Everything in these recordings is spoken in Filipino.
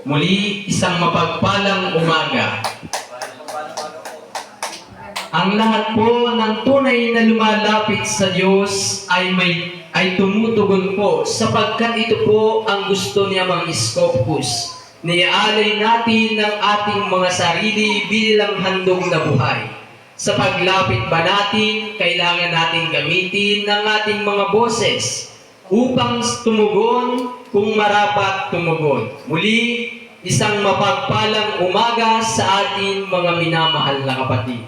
Muli, isang mapagpalang umaga. Ang lahat po ng tunay na lumalapit sa Diyos ay tumutugon po sapagkat ito po ang gusto ni Amang Scopus. Niaalay natin ng ating mga sarili bilang handog na buhay. Sa paglapit ba natin, kailangan natin gamitin ng ating mga boses upang tumugon kung marapat tumugon. Muli, isang mapagpalang umaga sa ating mga minamahal na kapatid.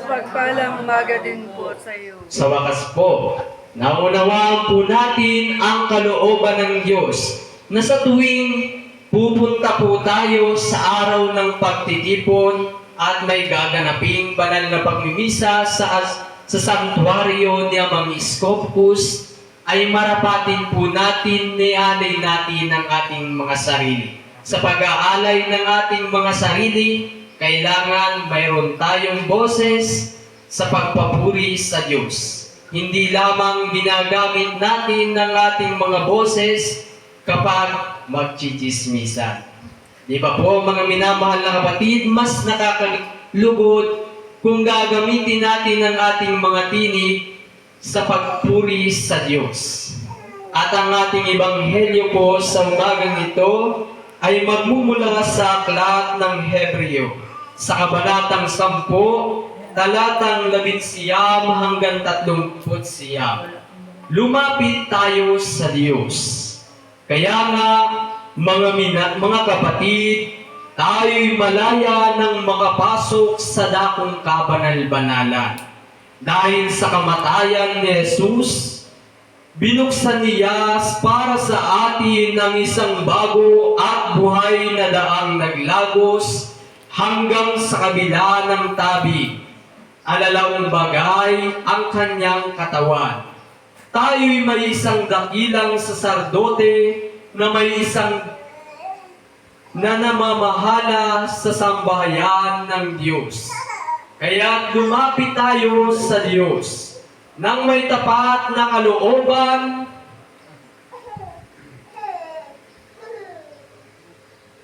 Pagpalang umaga din po sa iyo. Sa wakas po, naunawaan po natin ang kalooban ng Diyos na sa tuwing pupunta po tayo sa araw ng pagtitipon at may gaganaping banal na pagmimisa sa santuario ni Amang Scopus, ay marapatin po natin, nialay natin ang ating mga sarili. Sa pag-aalay ng ating mga sarili, kailangan mayroon tayong boses sa pagpapuri sa Diyos. Hindi lamang ginagamit natin ng ating mga boses kapag magchichismisan. Di ba po mga minamahal na kapatid, mas nakakalugod kung gagamitin natin ang ating mga tinig sa pagpuri sa Diyos. At ang ating ebanghelyo po sa umagang ito ay magmumula sa aklat ng Hebreo sa kabanatang 10, talatang 11 hanggang 39. Lumapit tayo sa Diyos. Kaya nga, mga kapatid, tayo'y malaya ng makapasok sa dakong kabanal-banalan. Dahil sa kamatayan ni Jesus, binuksan niya para sa atin ang isang bago at buhay na daang naglagos hanggang sa kabila ng tabi. Alalaong bagay ang kanyang katawan. Tayo'y may isang dakilang saserdote na may isang namamahala sa sambahayan ng Diyos. Kaya lumapit tayo sa Diyos nang may tapat na kalooban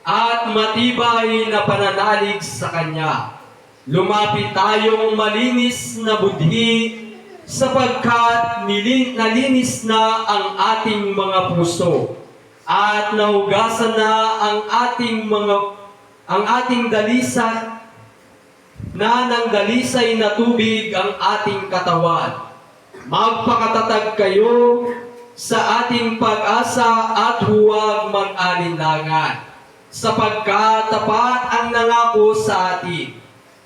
at matibay na pananalig sa Kanya. Lumapit tayong malinis na budhi sapagkat nalinis na ang ating mga puso at nahugasan na ang ating dalisay na ng dalisay na tubig ang ating katawan. Magpakatatag kayo sa ating pag-asa at huwag mag-alinlangan, sapagkat tapat ang nangako sa atin.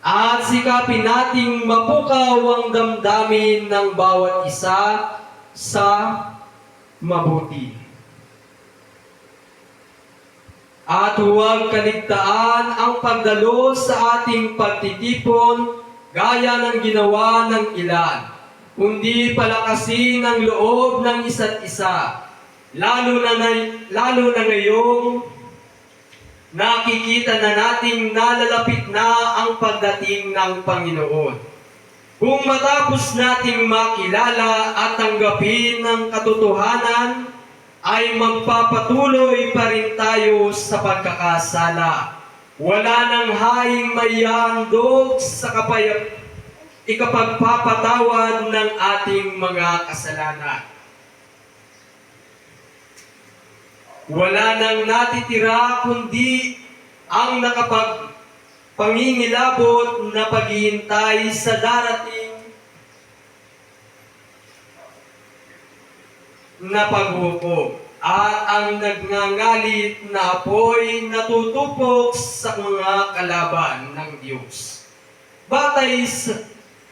At sikapin nating mapukaw ang damdamin ng bawat isa sa mabuti. At huwag kaligtaan ang pagdalo sa ating pagtitipon gaya ng ginawa ng ilan, kundi palakasin ang loob ng isa't isa, lalo na ngayong nakikita na nating nalalapit na ang pagdating ng Panginoon. Kung matapos nating makilala at tanggapin ng katotohanan, ay magpapatuloy pa rin tayo sa pagkakasala. Wala nang haing maihandog sa ikapagpapatawad ng ating mga kasalanan. Wala nang natitira kundi ang nakapagpangingilabot na paghihintay sa darating na paghukom at ang nagngangalit na apoy na tutupok sa mga kalaban ng Diyos.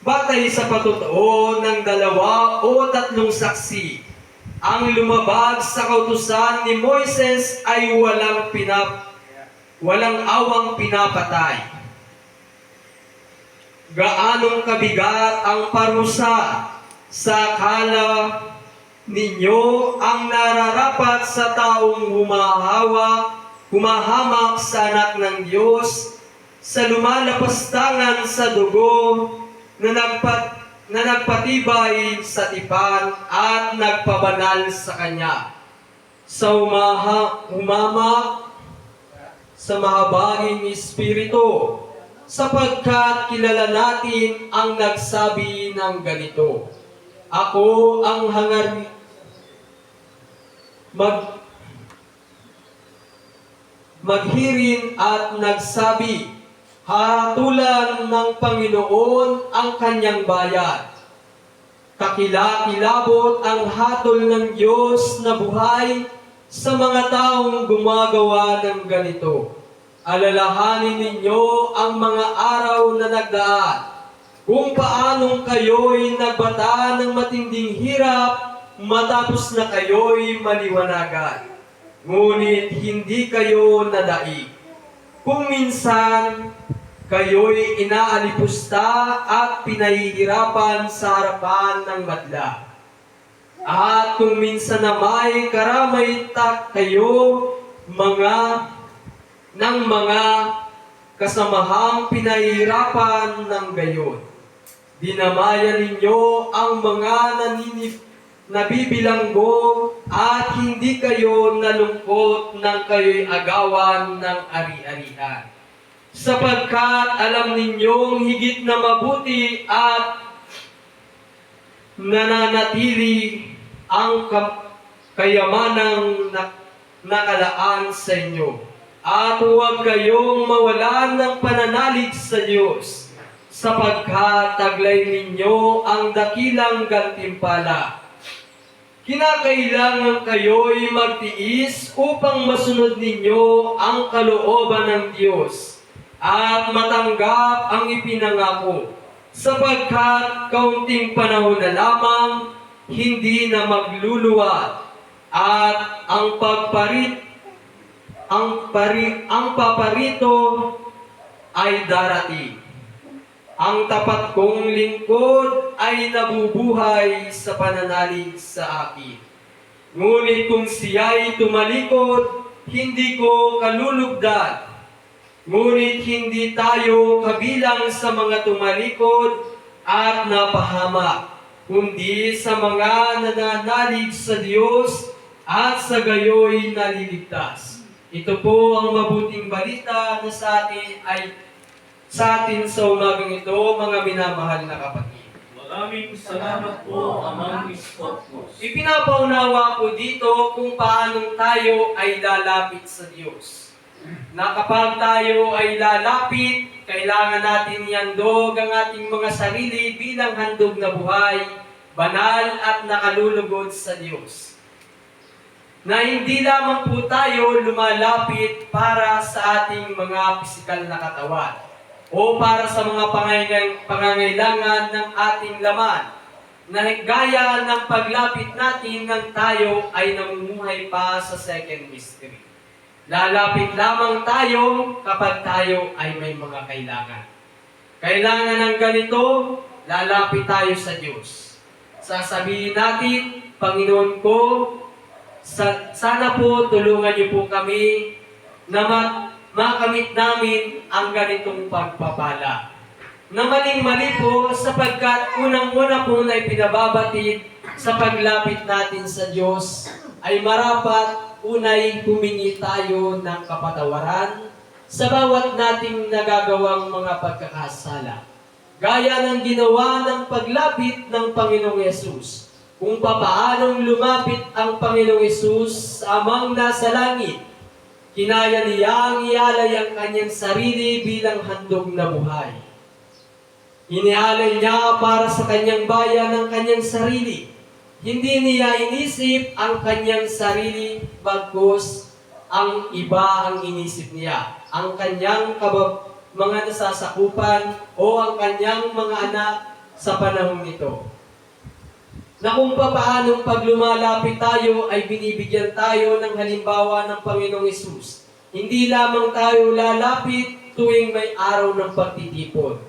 Batay sa patotoo ng 2 o 3 saksi, ang lumabag sa kautusan ni Moises ay walang awang pinapatay. Gaanong kabigat ang parusa sa akala ninyo ang nararapat sa taong humahamak sa anak ng Diyos, sa lumalapastangan sa dugo na nagpatibay sa tipan at nagpabanal sa Kanya. Sa sa mahabaging Espiritu, sapagkat kilala natin ang nagsabi ng ganito, ako ang maghirin at nagsabi, hatulan ng Panginoon ang kanyang bayan. Kakilakilabot ang hatol ng Diyos na buhay sa mga taong gumagawa ng ganito. Alalahanin ninyo ang mga araw na nagdaan, kung paanong kayo'y nagbata ng matinding hirap matapos na kayo'y maliwanagan. Ngunit hindi kayo nadaig. Kung minsan kayo'y inaalipusta at pinahihirapan sa harapan ng madla. At kung minsan na may karamay-tak kayo ng mga kasamahang pinahihirapan ng gayon. Dinamayan ninyo ang mga nabibilanggo at hindi kayo nalungkot nang kayo'y agawan ng ari-arian. Sapagkat alam ninyong higit na mabuti at nananatili ang kayamanang nakalaan sa inyo. At huwag kayong mawalan ng pananalig sa Diyos, sapagkat taglay ninyo ang dakilang gantimpala. Kinakailangan kayo'y magtiis upang masunod ninyo ang kalooban ng Diyos at matanggap ang ipinangako, sapagkat kaunting panahon na lamang, hindi na magluluwat, at ang paparito ay darating. Ang tapat kong lingkod ay nabubuhay sa pananalig sa akin. Ngunit kung siya'y tumalikod, hindi ko kalulugdan. Ngunit hindi tayo kabilang sa mga tumalikod at napahamak, kundi sa mga nananalig sa Diyos at sa gayo'y naliligtas. Ito po ang mabuting balita na sa atin sa umagang ito, mga minamahal na kapatid. Maraming salamat po, Amang Iskopos. Ipinapaunawa ko dito kung paanong tayo ay lalapit sa Diyos. Na kapag tayo ay lalapit, kailangan natin ihandog ang ating mga sarili bilang handog na buhay, banal at nakalulugod sa Diyos. Na hindi lamang po tayo lumalapit para sa ating mga pisikal na katawan o para sa mga pangangailangan ng ating laman, na gaya ng paglapit natin ng tayo ay namumuhay pa sa second mystery. Lalapit lamang tayo kapag tayo ay may mga kailangan. Kailangan ng ganito, lalapit tayo sa Diyos. Sasabihin natin, Panginoon ko, sana po tulungan niyo po kami na makamit namin ang ganitong pagpapala. Na maling-mali po sapagkat unang-una po na ipinababatid sa paglapit natin sa Diyos ay marapat unay humingi tayo ng kapatawaran sa bawat nating nagagawang mga pagkakasala. Gaya ng ginawa ng paglapit ng Panginoong Yesus, kung papaanong lumapit ang Panginoong Yesus sa Amang nasa langit, kinaya niyang ialay ang kanyang sarili bilang handog na buhay. Inialay niya para sa kanyang bayan ang kanyang sarili. Hindi niya inisip ang kanyang sarili, bagkus ang iba ang inisip niya. Ang kanyang mga nasasakupan o ang kanyang mga anak sa panahon nito. Na kung paanong pag lumalapit tayo ay binibigyan tayo ng halimbawa ng Panginoong Hesus. Hindi lamang tayo lalapit tuwing may araw ng pagtitipon.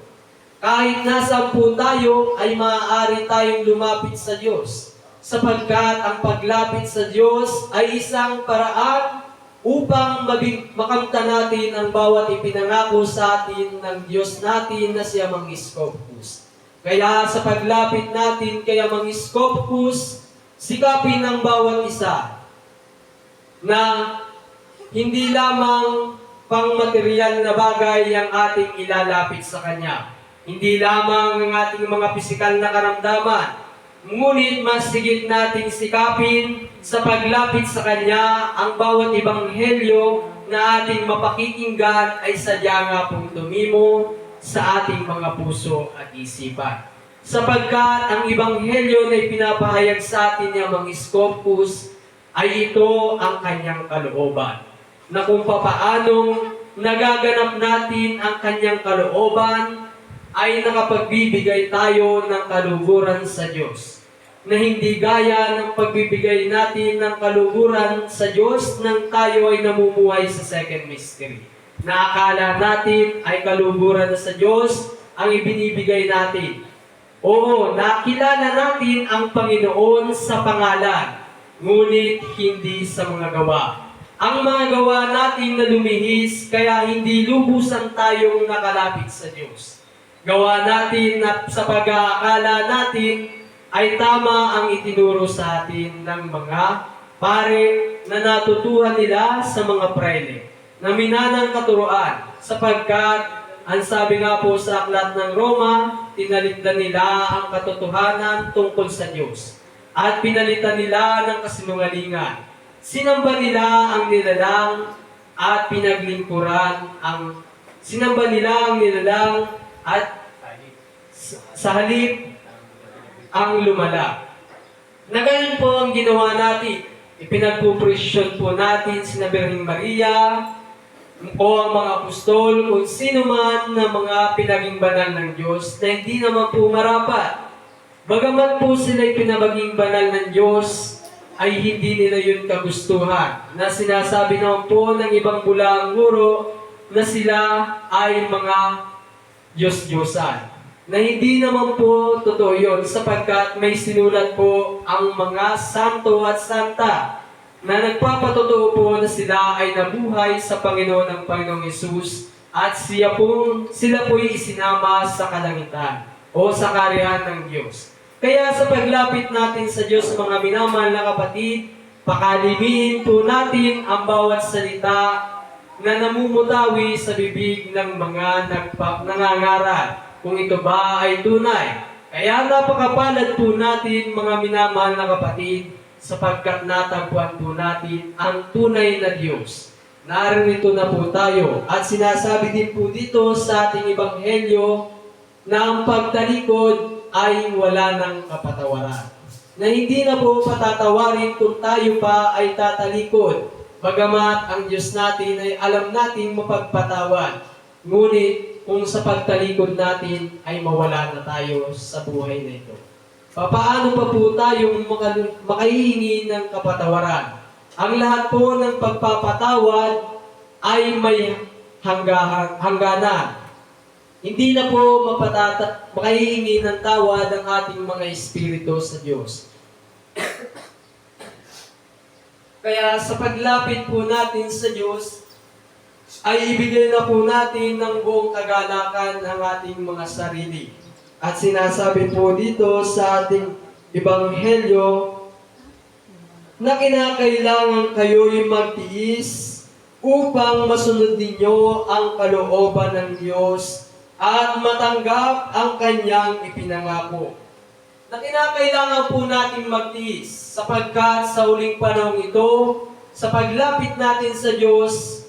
Kahit nasaan po tayo ay maaari tayong lumapit sa Diyos. Sapagkat ang paglapit sa Diyos ay isang paraan upang makamta natin ang bawat ipinangako sa atin ng Diyos natin na si Amang Iskopos. Kaya sa paglapit natin kay Amang Iskopos, sikapin ng bawat isa na hindi lamang pangmaterial na bagay ang ating ilalapit sa Kanya. Hindi lamang ang ating mga pisikal na karamdaman, ngunit mas higit nating sikapin sa paglapit sa Kanya ang bawat ebanghelyo na ating mapakikinggan ay sadya nga pong tumimo sa ating mga puso at isipan. Sapagkat ang ebanghelyo na ipinapahayag sa atin ng mga Scopus ay ito ang Kanyang kalooban. Na kung papaanong nagaganap natin ang Kanyang kalooban ay nakapagbibigay tayo ng kaluguran sa Diyos. Na hindi gaya ng pagbibigay natin ng kaluguran sa Diyos nang tayo ay namumuhay sa second mystery. Na akala natin ay kaluguran sa Diyos ang ibinibigay natin. Oo, nakilala natin ang Panginoon sa pangalan, ngunit hindi sa mga gawa. Ang mga gawa natin na lumihis, kaya hindi lubusan tayong nakalapit sa Diyos. Gawa natin na sa pag-aakala natin ay tama ang itinuro sa atin ng mga pare na natutuhan nila sa mga praile, na minanang katuruan, sapagkat ang sabi nga po sa aklat ng Roma, tinalitan nila ang katotohanan tungkol sa Diyos at pinalitan nila ng kasinungalingan. Sinamba nila ang nilalang at pinaglingkuran ang nilalang at sa halip ang lumala. Na ganun po ang ginawa natin. Ipinagpupresyon po natin sina Birheng Maria o ang mga apostol, kung sino man na mga pinaging banal ng Diyos na hindi naman po marapat. Bagamat po sila'y pinaging banal ng Diyos, ay hindi nila yun kagustuhan. Na sinasabi naman po ng ibang bulaang guro na sila ay mga Diyos-Diyosan. Na hindi naman po totoo yun, sapagkat may sinulat po ang mga santo at santa na nagpapatotoo po na sila ay nabuhay sa Panginoon ng Panginoong Hesus at sila po'y isinama sa kalangitan o sa kaharian ng Diyos. Kaya sa paglapit natin sa Diyos, mga minamahal na kapatid, pakalimihin po natin ang bawat salita na namumutawi sa bibig ng mga nangangaral, kung ito ba ay tunay. Kaya napakapalad po natin, mga minamahal na kapatid, sapagkat natagpuan po natin ang tunay na Diyos. Narito na po tayo at sinasabi din po dito sa ating ebanghelyo na ang pagtalikod ay wala ng kapatawaran. Na hindi na po patatawarin kung tayo pa ay tatalikod. Bagamat ang Diyos natin ay alam natin mapagpatawad. Ngunit kung sa pagtalikod natin ay mawala na tayo sa buhay na ito. Paano pa po tayong makahihingi ng kapatawaran? Ang lahat po ng pagpapatawad ay may hangganan. Hindi na po makahihingi ng tawad ang ating mga espiritu sa Diyos. Kaya sa paglapit po natin sa Diyos, ay ibigay na po natin ng buong kagalakan ang ating mga sarili. At sinasabi po dito sa ating ebanghelyo na kinakailangan kayo'y magtiis upang masunod ninyo ang kalooban ng Diyos at matanggap ang Kanyang ipinangako. Na kinakailangan po natin magtiis sapagkat sa huling panahon ito, sa paglapit natin sa Diyos,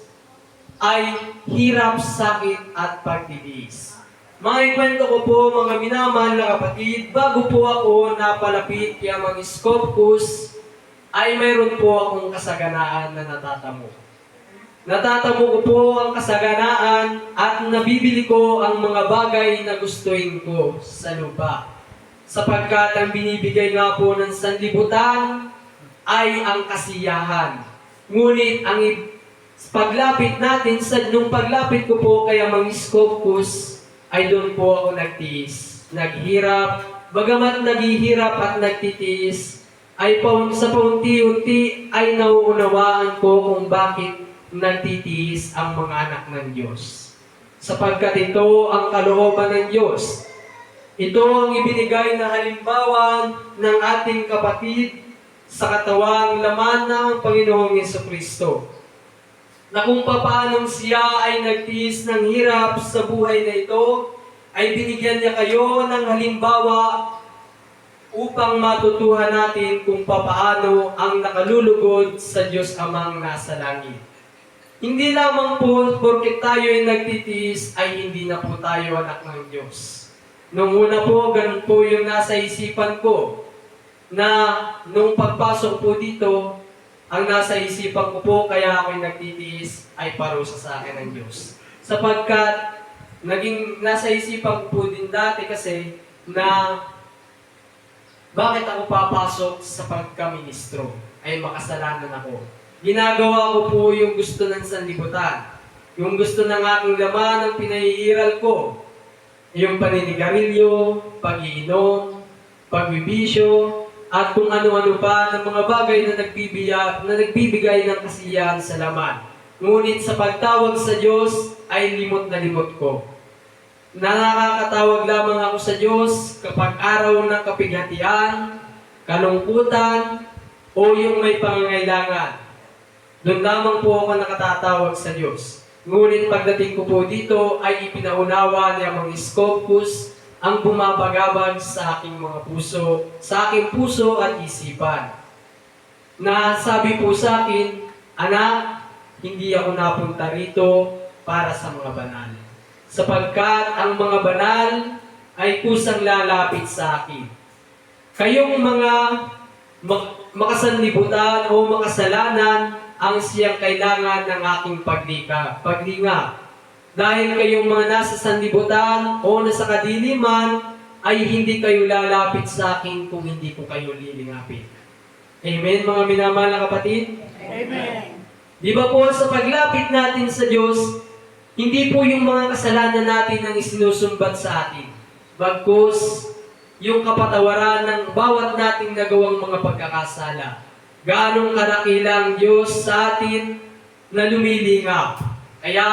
ay hirap, sakit at pagtitiis. Mga ikwento ko po, mga minamahal na kapatid, bago po ako napalapit kay Amang Scopus, ay mayroon po akong kasaganaan na natatamo. Natatamo ko po ang kasaganaan at nabibili ko ang mga bagay na gustuin ko sa lupa. Sapagkat ang binibigay nga po ng sanlibutan ay ang kasiyahan. Ngunit ang paglapit natin, nung paglapit ko po kay Amang Scopus, ay doon po ako nagtiis, naghirap. Bagamat naghihirap at nagtitiis, ay sa paunti-unti ay nauunawaan ko kung bakit nagtitiis ang mga anak ng Diyos. Sapagkat ito ang kalooban ng Diyos. Ito ang ibinigay na halimbawa ng ating kapatid sa katawang laman ng Panginoong Jesucristo. na kung papaanong siya ay nagtiis ng hirap sa buhay na ito, ay binigyan niya kayo ng halimbawa upang matutuhan natin kung papaano ang nakalulugod sa Diyos Amang nasa langit. Hindi lamang po porket tayo ay nagtitiis ay hindi na po tayo anak ng Diyos. Nung una po, ganun po yung nasa isipan ko na nung pagpasok po dito, ang nasa isipan ko po kaya ako'y nagtitiis ay parusa sa akin ng Diyos. Sapagkat naging nasa isipan ko po din dati kasi na bakit ako papasok sa pagkaministro? Ay makasalanan ako. Ginagawa ko po yung gusto ng sanlibutan. Yung gusto ng aking laman ang pinaiiral ko. Yung paninigarilyo, pag-iinom, pagbibisyo, at kung ano-ano pa ng mga bagay na nagbibigay ng kasiyahan sa laman. Ngunit sa pagtawag sa Diyos ay limot na limot ko. Nakakatawag lamang ako sa Diyos kapag araw ng kapighatian, kalungkutan, o yung may pangangailangan. Doon lamang po ako nakatatawag sa Diyos. Ngunit pagdating ko po dito ay ipinaunawa ni Amang Scopus ang bumabagabag sa aking mga puso, sa aking puso at isipan. Na sabi po sa akin, anak, hindi ako napunta rito para sa mga banal. Sapagkat ang mga banal ay kusang lalapit sa akin. Kayong mga makasanlibutan o makasalanan ang siyang kailangan ng aking paglinga. Dahil kayong mga nasa sanlibutan o nasa kadiliman ay hindi kayo lalapit sa akin kung hindi ko kayo lilingapin. Amen, mga minamahal na kapatid? Amen. Di ba po sa paglapit natin sa Diyos, hindi po yung mga kasalanan natin ang isinusumbat sa atin. Bagkus, yung kapatawaran ng bawat nating nagawang mga pagkakasala. Gaanong kadakilang Diyos sa atin na lumilingap. Kaya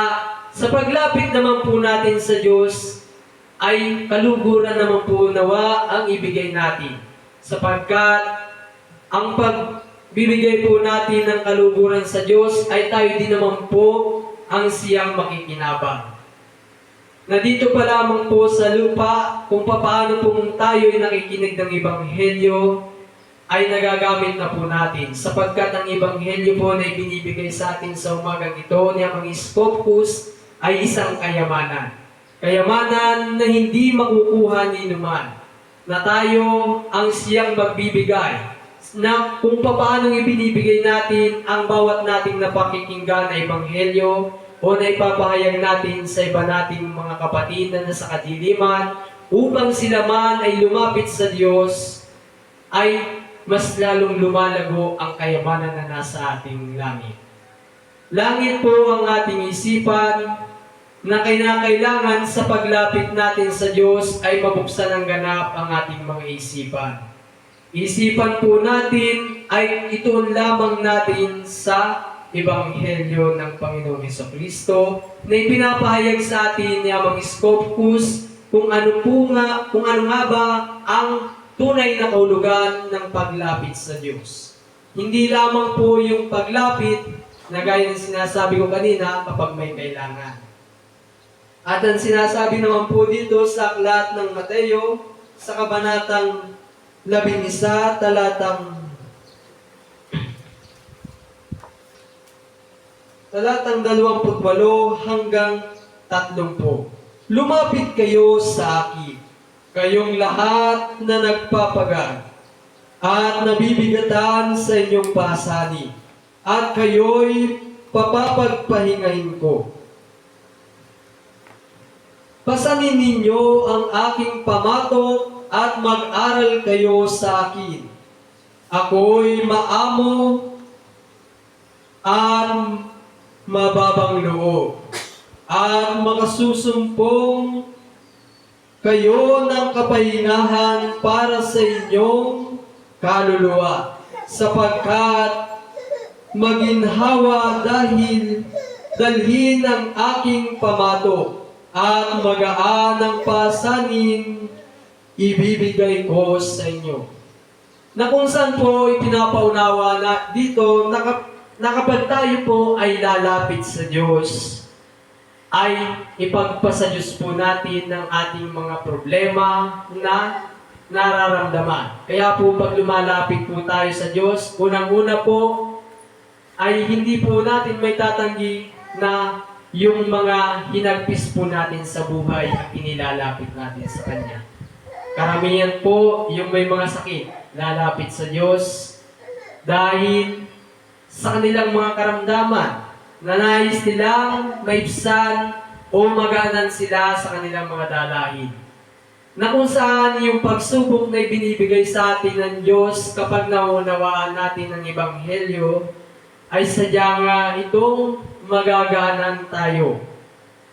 sa paglapit naman po natin sa Diyos, ay kaluguran naman po nawa ang ibigay natin. Sapagkat ang pagbibigay po natin ng kaluguran sa Diyos ay tayo din naman po ang siyang makikinabang. Na dito pa lamang po sa lupa, kung paano po tayo ay nakikinig ng Ebanghelyo, ay nagagamit na po natin. Sapagkat ang Ebanghelyo po na ibinibigay sa atin sa umagang ito ni Amang Scopus ay isang kayamanan. Kayamanan na hindi makukuha ni numan. Na tayo ang siyang magbibigay. Na kung paano ibinibigay natin ang bawat nating napakikinggan na Ebanghelyo o na ipapahayag natin sa iba nating mga kapatid na nasa kadiliman upang sila man ay lumapit sa Diyos, ay mas lalong lumalago ang kayamanan na nasa ating langit. Langit po ang ating isipan na kinakailangan sa paglapit natin sa Diyos ay mabuksan ng ganap ang ating mga isipan. Isipan po natin ay ituon lamang natin sa Ebanghelyo ng Panginoong Jesucristo na ipinapahayag sa atin ni Amang Scopus kung ano nga ba ang tunay na kahulugan ng paglapit sa Diyos. Hindi lamang po yung paglapit na gaya ng sinasabi ko kanina kapag may kailangan. At ang sinasabi naman po dito sa aklat ng Mateo sa kabanatang 11, talatang 28 hanggang 30. Lumapit kayo sa akin, kayong lahat na nagpapagod at nabibigatan sa inyong pasanin, at kayo'y papapagpahingahin ko. Pasanin ninyo ang aking pamatok at mag-aral kayo sa akin. Ako'y maamo at mababang loob, at makasusumpong kayo ng kapahingahan para sa inyong kaluluwa, sapagkat maginhawa dalhin ang aking pamatok, at magaan ang pasanin ibibigay ko sa inyo. Na kung saan po ipinapaunawa na dito, na kapag tayo po ay lalapit sa Diyos, ay ipagpasa Diyos po natin ng ating mga problema na nararamdaman. Kaya po pag lumalapit po tayo sa Diyos, unang-una po ay hindi po natin may tatanggi na yung mga hinagpis po natin sa buhay at inilalapit natin sa Kanya. Karamihan po yung may mga sakit, lalapit sa Diyos dahil sa kanilang mga karamdaman na nais nilang maibsan o maganan sila sa kanilang mga dalahin. Na kung saan yung pagsubok na ibinibigay sa atin ng Diyos kapag naunawaan natin ang Ebanghelyo, ay sadyang itong magaganan tayo.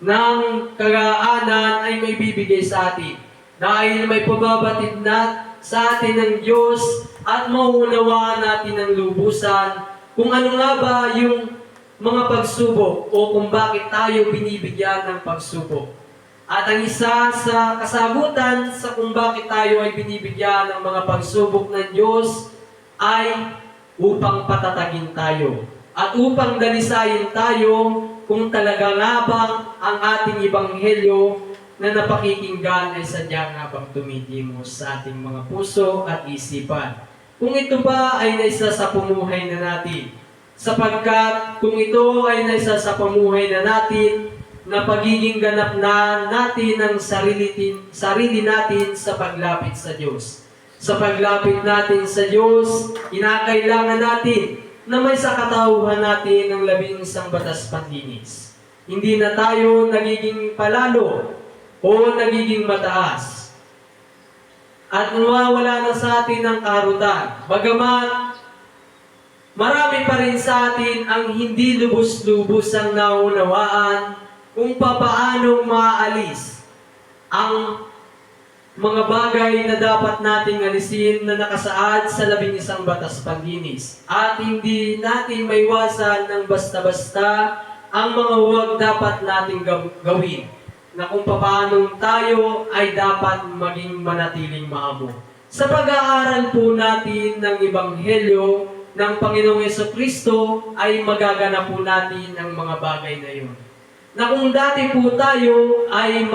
Nang kagaanan ay may bibigay sa atin. Dahil may pababatid na sa atin ng Diyos at maunawaan natin ng lubusan kung ano nga ba yung mga pagsubok o kung bakit tayo binibigyan ng pagsubok. At ang isa sa kasagutan sa kung bakit tayo ay binibigyan ng mga pagsubok ng Diyos ay upang patatagin tayo at upang dalisayin tayo kung talaga nga bang ang ating Ebanghelyo na napakikinggan ay sadya nga bang tumitimos sa ating mga puso at isipan. Kung ito ba ay naisa sa pumuhay na natin, sapagkat kung ito ay naisa sa pamuhay na natin, na pagiging ganap na natin ang sarili natin sa paglapit sa Diyos. Sa paglapit natin sa Diyos, kinakailangan natin na may sa katauhan natin ang 11 batas panlinis. Hindi na tayo nagiging palalo o nagiging mataas. At nawawala na sa atin ang karutan. Bagaman, marami pa rin sa atin ang hindi lubos-lubos ang naunawaan kung papaano maalis ang mga bagay na dapat nating alisin na nakasaad sa 11 batas panlinis. At hindi natin maiwasan ng basta-basta ang mga huwag dapat nating gawin na kung papaano tayo ay dapat maging manatiling maamo. Sa pag-aaral po natin ng Ebanghelyo ng Panginoong Jesucristo ay magaganap po natin ang mga bagay na yun. Na kung dati po tayo ay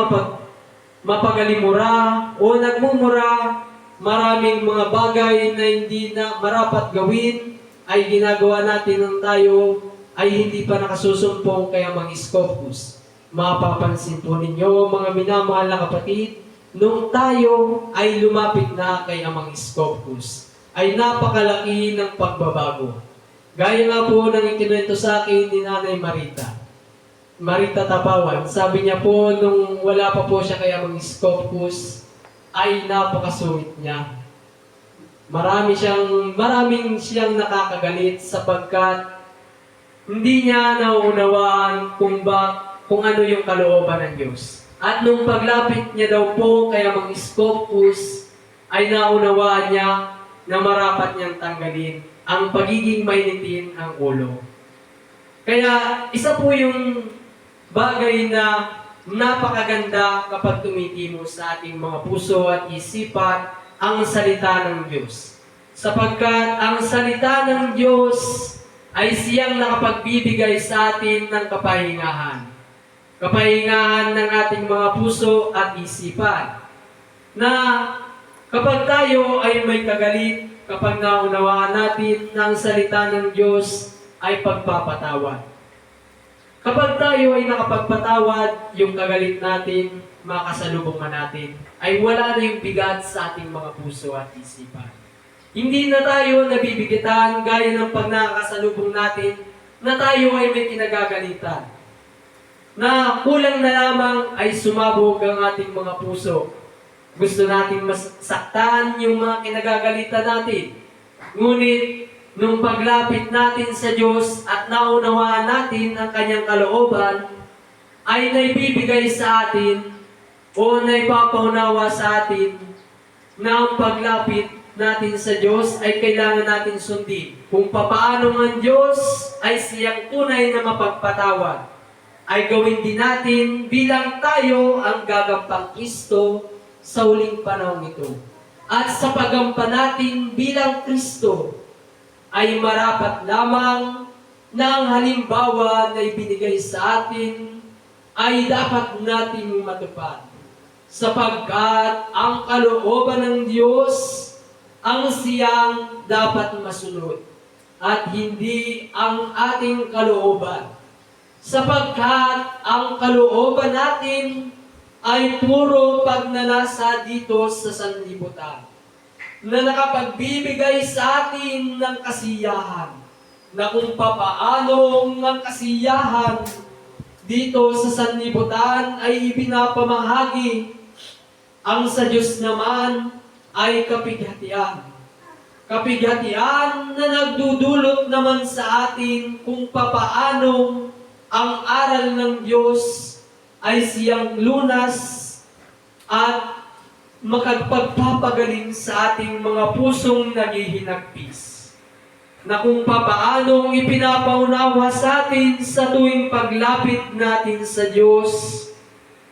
mapagalimura o nagmumura, maraming mga bagay na hindi na marapat gawin ay ginagawa natin nung tayo ay hindi pa nakasusumpong kaya mang-Scopus. Mapapansin po ninyo mga minamahal na kapatid, nung tayo ay lumapit na kay Amang Scopus, ay napakalaki ng pagbabago. Gaya nga po ng ikinuwento sa akin ni Nanay Marita Tapawan, sabi niya po nung wala pa po siya kay Amang Scopus, ay napakasuwit niya. Maraming siyang nakakagalit sapagkat hindi niya nauunawaan kung ano yung kalooban ng Diyos. At nung paglapit niya daw po kay Amang Scopus, ay naunawaan niya na marapat niyang tanggalin ang pagiging mainitin ang ulo. Kaya isa po yung bagay na napakaganda kapag tumitimo sa ating mga puso at isipan ang salita ng Diyos. Sapagkat ang salita ng Diyos ay siyang nakapagbibigay sa atin ng kapahingahan. Kapahingahan ng ating mga puso at isipan. Na kapag tayo ay may kagalit, kapag naunawaan natin na ang salita ng Diyos ay pagpapatawad. Kapag tayo ay nakapagpatawad, yung kagalit natin, makasalubungan natin, ay wala na yung bigat sa ating mga puso at isipan. Hindi na tayo nabibigitan gaya ng pag nakakasalubong natin na tayo ay may kinagagalitan. Na kulang na lamang ay sumabog ang ating mga puso. Gusto natin masaktan yung mga kinagagalitan natin. Ngunit, nung paglapit natin sa Diyos at naunawaan natin ang Kanyang kalooban, ay naibibigay sa atin o naipapaunawa sa atin na ang paglapit natin sa Diyos ay kailangan natin sundin. Kung papaano ang Diyos ay siyang tunay na mapagpatawad, ay gawin din natin bilang tayo ang gagampang Kristo sa huling panahon ito. At sa paggampan natin bilang Kristo, ay marapat lamang na ang halimbawa na ibinigay sa atin ay dapat nating matupad. Sapagkat ang kalooban ng Diyos ang siyang dapat masunod at hindi ang ating kalooban. Sapagkat ang kalooban natin ay puro pagnanasa dito sa sanlibutan na nakapagbibigay sa atin ng kasiyahan, na kung papaanong ang kasiyahan dito sa sanlibutan ay ibinapamahagi, ang sa Diyos naman ay kapighatian. Kapighatian na nagdudulot naman sa atin kung papaanong ang aral ng Diyos ay siyang lunas at makapagpapagaling sa ating mga pusong naghihinagpis. Na kung papaanong ipinapaunawa sa atin sa tuwing paglapit natin sa Diyos,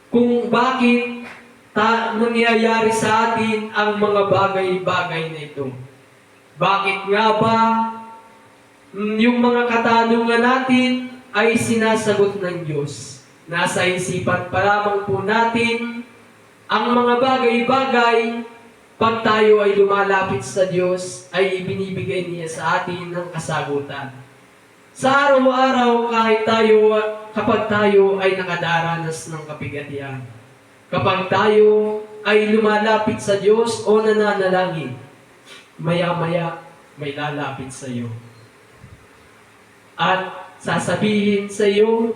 kung bakit nangyayari sa atin ang mga bagay-bagay na ito. Bakit nga ba yung mga katanungan natin ay sinasagot ng Diyos? Nasa isipan pa lamang po natin ang mga bagay-bagay. Pag tayo ay lumalapit sa Diyos, ay ibinibigay niya sa atin ng kasagutan. Sa araw-araw, kapag tayo ay nakadaranas ng kapighatian, kapag tayo ay lumalapit sa Diyos o nananalangin, maya-maya may lalapit sa iyo. At sasabihin sa iyo,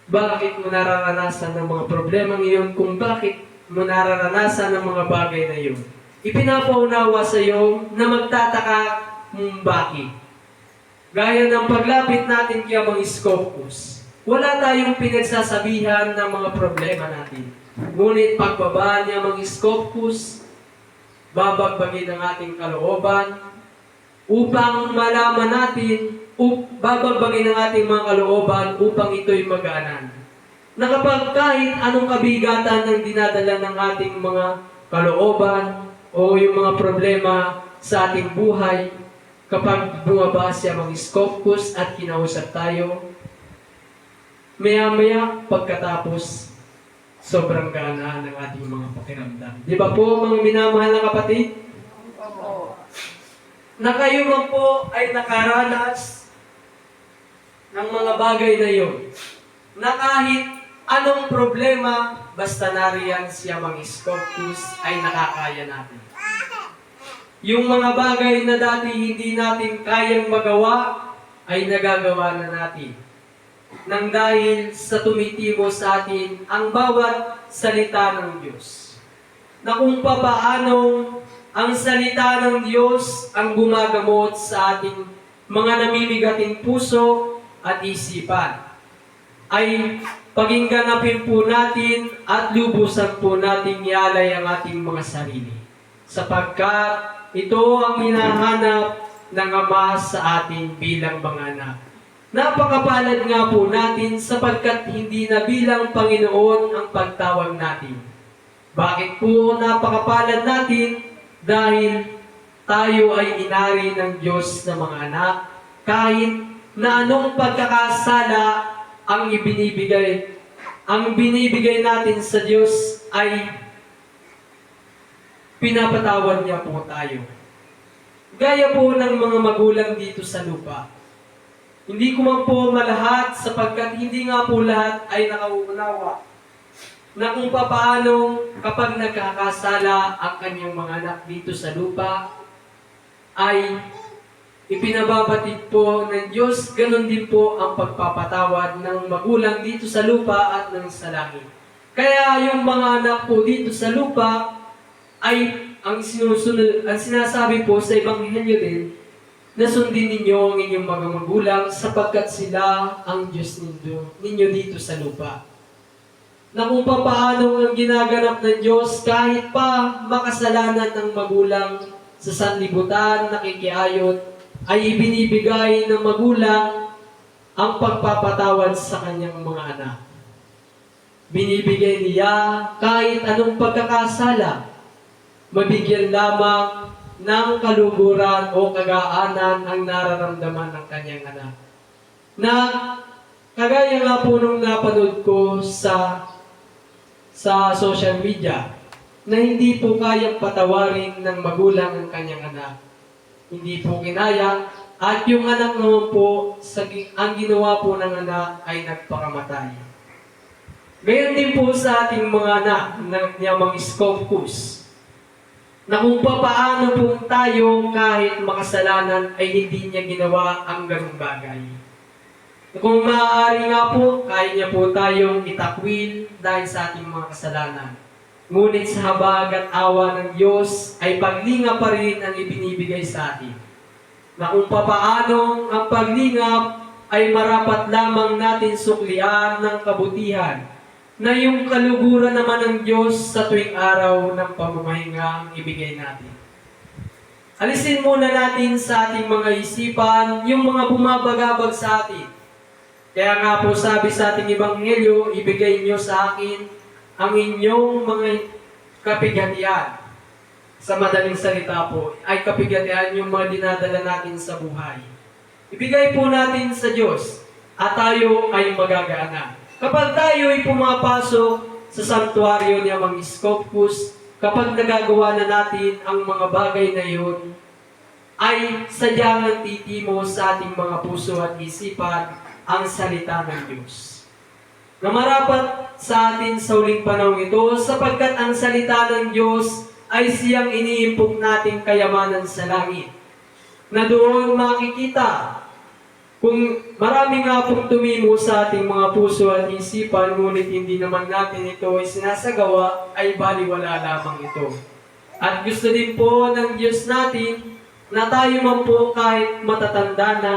bakit mo nararanasan ng mga problemang iyon, kung bakit mo nararanasan ng mga bagay na iyon. Ipinapaunawa sa iyo na magtataka kung bakit. Gaya ng paglapit natin kay Amang Scopus, wala tayong pinagsasabihan ng mga problema natin. Ngunit pagbaba ni Amang Scopus, babagbagin ang ating kalooban upang malaman natin, babagbagin ang ating mga kalooban upang ito'y magaanan. Na kapag kahit anong kabigatan ng dinadala ng ating mga kalooban o yung mga problema sa ating buhay, kapag bumaba siya Amang Scopus at kinausap tayo, maya-maya pagkatapos, sobrang gana ng ating mga pakiramdam. Di ba po, mga minamahal na kapatid? Opo. Na kayo man po ay nakaranas ng mga bagay na yun. Na kahit anong problema, basta nariyan si Amang Scopus ay nakakaya natin. Yung mga bagay na dati hindi natin kayang magawa, ay nagagawa na natin. Nang dahil sa tumitimo sa atin ang bawat salita ng Diyos. Na kung papaano ang salita ng Diyos ang gumagamot sa ating mga namimigating puso at isipan, ay pagingganapin po natin at lubusan po natin ialay ang ating mga sarili. Sapagkat ito ang hinahanap ng Ama sa atin bilang mga anak. Napakapalad nga po natin sapagkat hindi na bilang Panginoon ang pagtawag natin. Bakit po napakapalad natin? Dahil tayo ay inari ng Diyos na mga anak, kahit na anong pagkakasala ang binibigay natin sa Diyos ay pinapatawad niya po tayo. Gaya po ng mga magulang dito sa lupa. Hindi ko man po malahat sapagkat hindi nga po lahat ay nakauunawa na kung papaano kapag nagkakasala ang kanyang mga anak dito sa lupa ay ipinababatid po ng Diyos, ganun din po ang pagpapatawad ng magulang dito sa lupa at ng sa langit. Kaya yung mga anak po dito sa lupa ay ang sinasabi po sa Ebanghelyo din, na sundin ninyo ang inyong mga magulang sapagkat sila ang Diyos ninyo dito sa lupa. Na kung paano ang ginaganap ng Diyos kahit pa makasalanan ng magulang sa sanlibutan, nakikiayot, ay ibinibigay ng magulang ang pagpapatawad sa kanyang mga anak. Binibigay niya kahit anong pagkakasala, mabigyan lamang ng kaluguran o kagaanan ang nararamdaman ng kanyang anak. Na kagaya nga po nung napanood ko sa social media, na hindi po kayang patawarin ng magulang ang kanyang anak. Hindi po kinaya, at yung anak naman po, ang ginawa po ng anak ay nagpakamatay. Gayon din po sa ating mga anak ng Yamang Scopus, na kung papaano po tayo kahit makasalanan ay hindi niya ginawa ang ganung bagay. Kung maaari nga po, kaya niya po tayong itakwil dahil sa ating mga kasalanan. Ngunit sa habag at awa ng Diyos ay paglinga pa rin ang ibinibigay sa atin. Na kung papaano ang paglingap ay marapat lamang natin suklian ng kabutihan na yung kaluguran naman ng Diyos sa tuwing araw ng pamamahinga ang ibigay natin. Alisin muna natin sa ating mga isipan yung mga bumabagabag sa atin. Kaya nga po sabi sa ating Ebanghelyo, ibigay niyo sa akin ang inyong mga kapighatian. Sa madaling salita po, ay kapighatian yung mga dinadala natin sa buhay. Ibigay po natin sa Diyos at tayo ay magagaanan. Kapag tayo ay pumapasok sa santuario ni Amang Scopus, kapag nagagawa na natin ang mga bagay na yun, ay sadyang titimo sa ating mga puso at isipan ang salita ng Diyos. Na marapat sa atin sa huling panahon ito, sapagkat ang salita ng Diyos ay siyang iniimpok nating kayamanan sa langit. Na doon makikita kung marami nga pong tumimo sa ating mga puso at isipan, ngunit hindi naman natin ito ay sinasagawa, ay baliwala lamang ito. At gusto din po ng Diyos natin na tayo man po kahit matatanda na,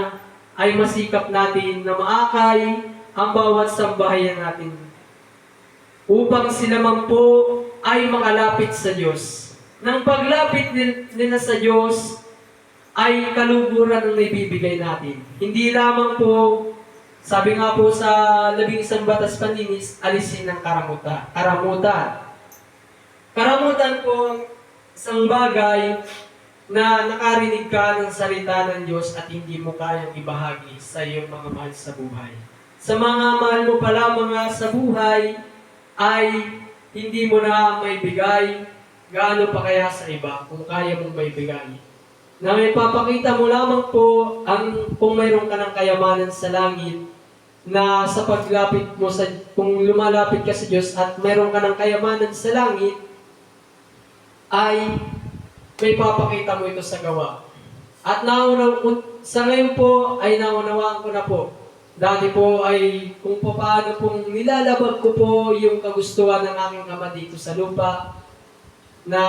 ay masikap natin na maakay ang bawat sambahayan natin upang sila man po ay makalapit sa Diyos. Nang paglapit nila sa Diyos ay kaluguran ang naibibigay natin. Hindi lamang po, sabi nga po sa 11 batas panlinis, alisin ng karamutan. Karamutan po ang isang bagay na nakarinig ka ng salita ng Diyos at hindi mo kayang ibahagi sa iyong mga mahal sa buhay. Sa mga mahal mo pala mga sa buhay, ay hindi mo na maibigay, gaano pa kaya sa iba kung kaya mong maibigay. Na may papakita mo lamang po kung mayroon ka ng kayamanan sa langit, na sa paglapit mo kung lumalapit ka sa Diyos at mayroon ka ng kayamanan sa langit, ay may papakita mo ito sa gawa. At sa ngayon po ay naunawaan ko na po. Dati po ay kung paano pong nilalabag ko po yung kagustuhan ng aking ama dito sa lupa, na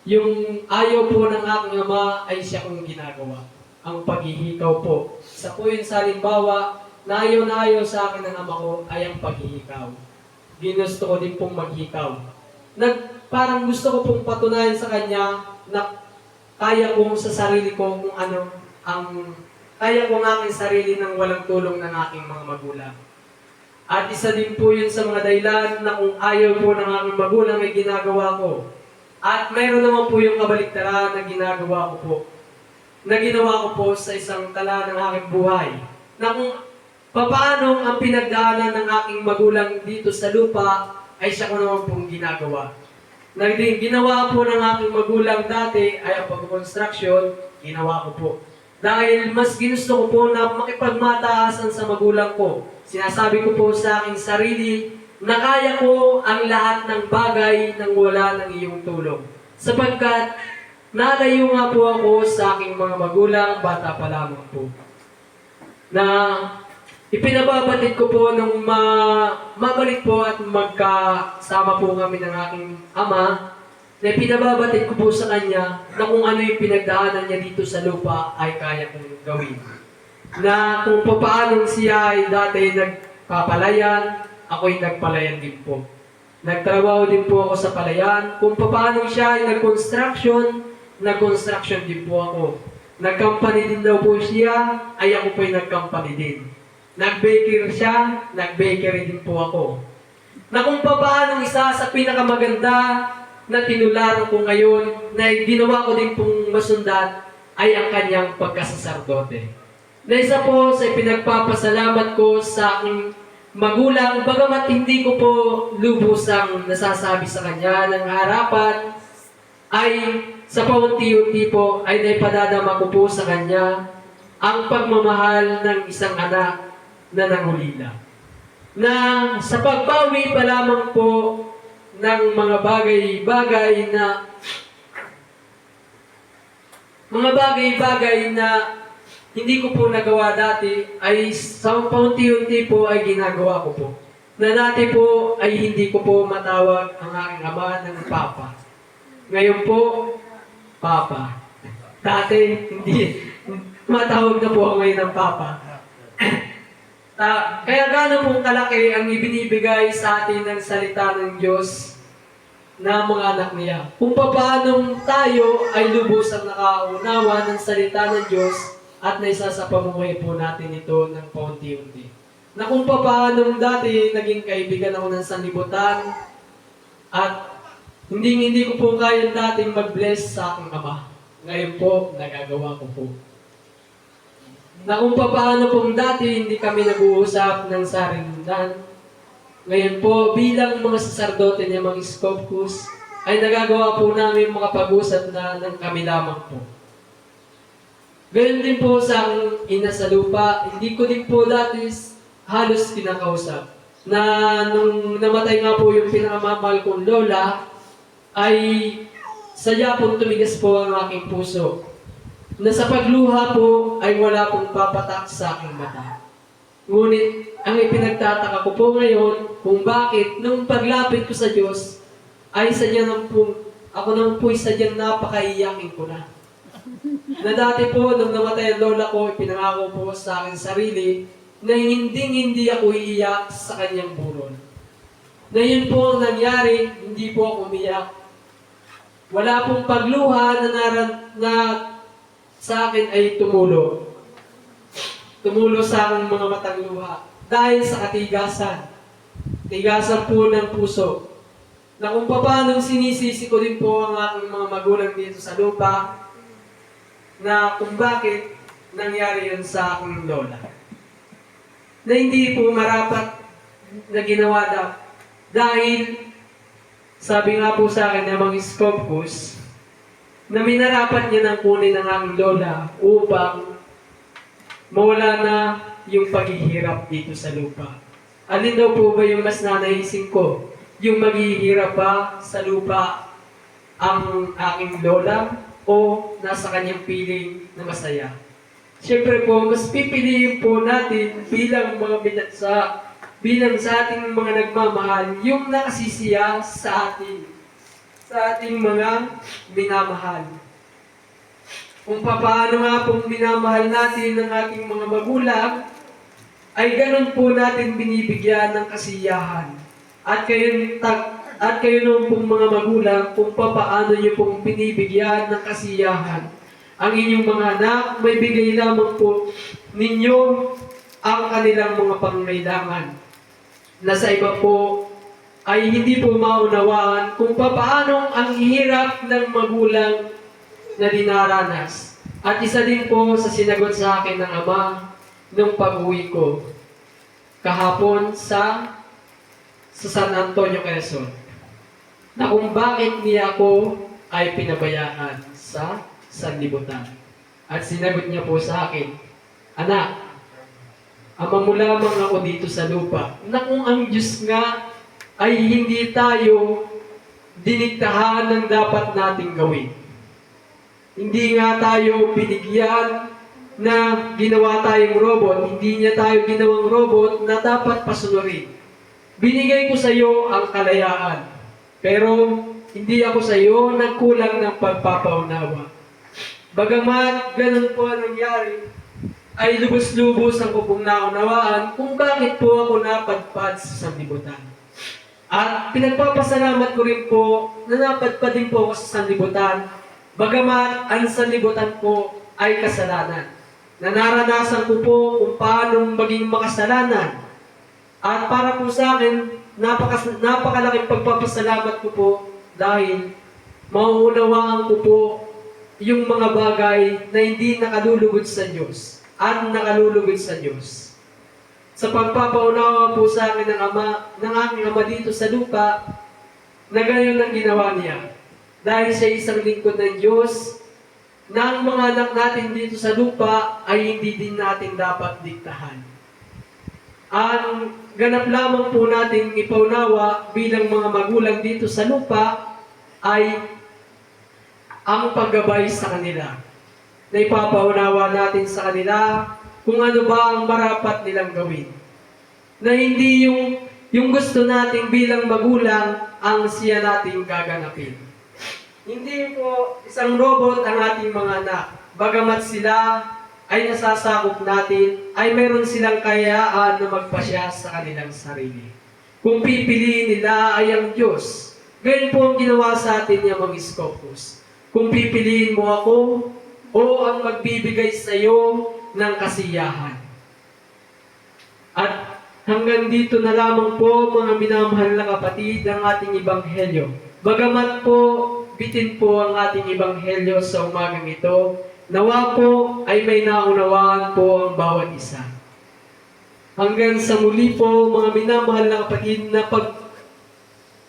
yung ayaw po ng aking ama ay siya kong ginagawa. Ang paghihikaw po. Isa po yun sa halimbawa na ayaw sa akin ng ama ko ay ang paghihikaw. Ginusto ko din pong maghikaw. Parang gusto ko pong patunayan sa kanya na kaya kong sa sarili ko kung ano kaya kong aking sarili nang walang tulong ng aking mga magulang. At isa din po yun sa mga dahilan na kung ayaw po ng aking magulang ay ginagawa ko. At mayroon naman po yung kabaliktaran na ginagawa ko po. Na ginawa ko po sa isang tala ng aking buhay. Na kung paano ang pinagdaanan ng aking magulang dito sa lupa ay siya ko naman pong ginagawa. Na ginawa po ng aking magulang dati ay ang pag-construction, ginawa ko po. Dahil mas ginusto ko po na makipagmataasan sa magulang ko. Sinasabi ko po sa aking sarili na kaya ko ang lahat ng bagay nang wala ng iyong tulong. Sapagkat nalayo nga po ako sa aking mga magulang, bata pa lamang po. Na ipinababatid ko po nung mabalik po at magkasama po kami ng aking ama, na ipinababatid ko po sa kanya na kung ano yung pinagdaanan niya dito sa lupa ay kaya kong gawin. Na kung paano siya ay dati nagpapalayan, ako'y nagpalayan din po. Nagtrabaho din po ako sa palayan. Kung paano siya ay nag-construction din po ako. Nag-company din daw po siya, ay ako po'y nag-company din. Nag-bakery siya, nag-bakery din po ako. Na kung paano isa sa pinakamaganda na tinularan ko ngayon, na ginawa ko din pong masundan, ay ang kanyang pagkasasardote. Na isa po sa pinagpapasalamat ko sa aking magulang, bagamat hindi ko po lubusang nasasabi sa kanya ng harapan, ay sa paunti-unti po ay naipadadama ko po sa kanya ang pagmamahal ng isang anak na nangulila. Na sa pagbawi pa lamang po ng mga bagay-bagay na hindi ko po nagawa dati, ay sa paunti-unti po ay ginagawa ko po. Na dati po ay hindi ko po matawag ang aking ama ng Papa. Ngayon po, Papa. Dati, hindi. Matawag na po ako ngayon ng Papa. Kaya gano'n pong kalaki ang ibinibigay sa atin ng salita ng Diyos na mga anak niya. Kung paano tayo ay lubusang nakaunawa ng salita ng Diyos at naisa sa pamumuhay po natin ito ng paunti-unti. Na kung paano dati naging kaibigan ako ng sanlibutan at hindi ko po kaya dating mag-bless sa aking ama. Ngayon po, nagagawa ko po. Na kung paano pong dati hindi kami nag-uusap ng sarindan, ngayon po bilang mga saserdote niya mga Scopus, ay nagagawa po namin makapag-usap na ng kami lamang po. Gayon din po sa aking ina sa lupa, hindi ko din po dati halos kinakausap. Na nung namatay nga po yung pinakamamahal kong lola, ay sadya pong tumigas po ang aking puso. Na sa pagluha po ay wala pong papatak sa aking mata. Ngunit ang ipinagtataka ko po ngayon kung bakit nung paglapit ko sa Diyos ay sadya ako nang po'y sadyang napakaiyakin ko na. Na dati po nung namatay ang lola ko, ipinangako po sa aking sarili na hindi ako iiyak sa kanyang buron. Na yun po ang nangyari, hindi po ako umiyak. Wala pong pagluha na sa akin ay tumulo. Tumulo sa aking mga matang luha. Dahil sa katigasan. Tigasan po ng puso. Na kung paano sinisisi ko din po ang aking mga magulang dito sa lupa, na kung bakit nangyari yun sa aking lola. Na hindi po marapat na ginawa dahil sabi nga po sa akin ng mga Scopus, na minarapat niya ng kunin ng aking lola upang mawala na yung paghihirap dito sa lupa. Alin daw po ba yung mas nanaisin ko? Yung maghihirap ba sa lupa ang aking lola o nasa kanyang piling na masaya? Siyempre po, mas pipiliin po natin bilang sa ating mga nagmamahal, yung nakasisiya sa ating mga minamahal. Kung paano nga pong minamahal natin ng ating mga magulang, ay ganun po natin binibigyan ng kasiyahan. At kayo nung pong mga magulang, kung paano nyo pong binibigyan ng kasiyahan ang inyong mga anak, may bigay lamang po ninyo ang kanilang mga pangangailangan. Na sa iba po ay hindi po maunawaan kung paano ang hirap ng magulang na dinaranas. At isa din po sa sinagot sa akin ng ama nung pag-uwi ko kahapon sa San Antonio, Quezon, na kung bakit niya ako ay pinabayaan sa sanlibutan. At sinagot niya po sa akin, anak, ama mo lamang ako dito sa lupa, na kung ang Diyos nga ay hindi tayo diniktahan ng dapat nating gawin. Hindi nga tayo binigyan na ginawa tayong robot, hindi niya tayo ginawang robot na dapat pasunurin. Binigay ko sa iyo ang kalayaan, pero hindi ako sa iyo nagkulang ng pagpapaunawa. Bagamat ganun po ang nangyari, ay lubos-lubos ang kupong naunawaan kung bakit po ako napadpad sa sanlibutan. At pinagpapasalamat ko rin po na napadpad din po ako sa sanlibutan, bagamat ang sanlibutan po ay kasalanan. Na naranasan ko po kung paano maging makasalanan. At para po sa akin, napakalaking pagpapasalamat ko po dahil mauunawaan ko po yung mga bagay na hindi nakalulugod sa Diyos. at nakalulugod sa Diyos. Sa pagpapaunawa po sa akin ng aking Ama dito sa lupa, na gayon ang ginawa niya. Dahil siya isang lingkod ng Diyos, na ang mga anak natin dito sa lupa ay hindi din natin dapat diktahan. Ang ganap lamang po natin ipaunawa bilang mga magulang dito sa lupa ay ang paggabay sa kanila. Na ipapaunawa natin sa kanila kung ano ba ang marapat nilang gawin. Na hindi yung gusto natin bilang magulang ang siya nating gaganapin. Hindi po isang robot ang ating mga anak. Bagamat sila ay nasasakop natin, ay meron silang kayaan na magpasya sa kanilang sarili. Kung pipiliin nila ay ang Diyos. Ganyan po ang ginawa sa atin niya mga Scopus. Kung pipiliin mo ako, o ang magbibigay sa iyo ng kasiyahan. At hanggang dito na lamang po mga minamahal na kapatid ang ating ebanghelyo. Bagamat po bitin po ang ating ebanghelyo sa umagang ito, nawa po ay may naunawaan po ang bawat isa. Hanggang sa muli po mga minamahal na kapatid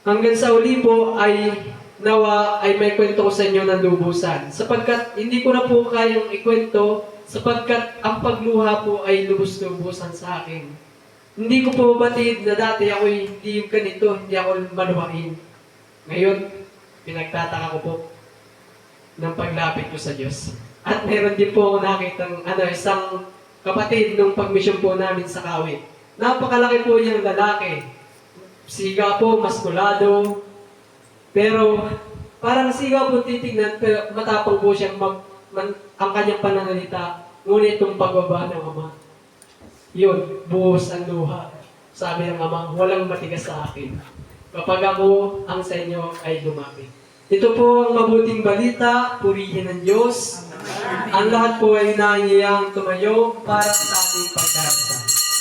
hanggang sa uli po ay nawa ay may kwento ko sa inyo ng lubusan. Sapagkat hindi ko na po kayang ikwento sapagkat ang pagluha po ay lubos-lubusan sa akin. Hindi ko po batid na dati ako hindi ganito, hindi ako maluwain. Ngayon, pinagtataka ko po ng paglapit ko sa Diyos. At meron din po ako nakitang isang kapatid nung pagmisyon po namin sa Kawit. Napakalaki po niyang lalaki. Siga po, maskulado. Pero parang siga po titignan, pero matapang po siyang ang kanyang pananalita. Ngunit itong pagbaba ng Ama, yun, buhos ang luha. Sabi ng Ama, walang matigas sa akin. Kapag ako ang sa inyo ay lumapit. Ito po ang mabuting balita, purihin ng Diyos. Ang lahat po ay nangiyang tumayo para sa ating pagdarasal.